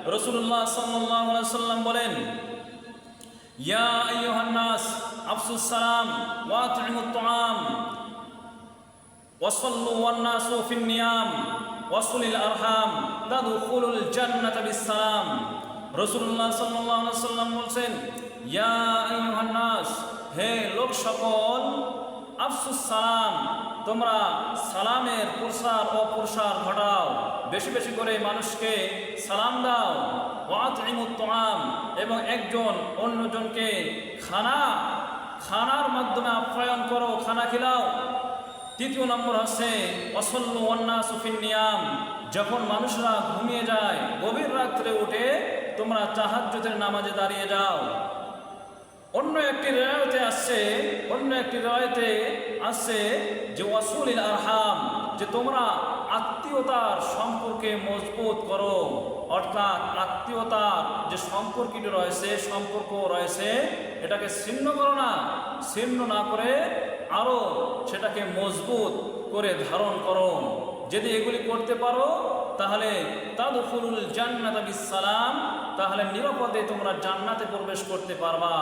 রাসূলুল্লাহ সাল্লাল্লাহু আলাইহি ওয়াসাল্লাম বলেন, ইয়া আইয়ুহান নাস আফসুস সালাম ওয়া আত'ইমুত তুআম ওয়াসাল্লু ওয়ান নাসু ফিন নিয়াম ওয়াসুলিল আরহাম তাদখুলুল জান্নাতা বিসসালাম। রাসূলুল্লাহ সাল্লাল্লাহু আলাইহি ওয়াসাল্লাম বলেন, ইয়া আইয়ুহান নাস, হে লোক সকল, আফসুস সালাম, তোমরা সালামের প্রসার ও প্রসার ঘটাও, বেশি বেশি করে মানুষকে সালাম দাও। ওয়া আত'ইমুত তুআম, এবং একজন অন্যজনকে খানার মাধ্যমে আপ্যায়ন করো, খানা খিলাও। তৃতীয় নম্বর হচ্ছে ওয়াসাল্লু ওয়ান নাসু ফিন নিয়াম, যখন মানুষরা ঘুমিয়ে যায়, গভীর রাত্রে উঠে তোমরা তাহাজ্জুদের নামাজে দাঁড়িয়ে যাও। অন্য একটি রায়তে আসছে যে ওয়াসুলিল আরহাম, যে তোমরা আত্মীয়তার সম্পর্কে মজবুত করো, অর্থাৎ আত্মীয়তার যে সম্পর্কটি রয়েছে এটাকে ছিন্ন করো না, ছিন্ন না করে আরো সেটাকে মজবুত করে ধারণ করো। যদি এগুলি করতে পারো তাহলে তাদখুলুল জান্নাতা বিসসালাম, তাহলে নিরাপদে তোমরা জান্নাতে প্রবেশ করতে পারবা।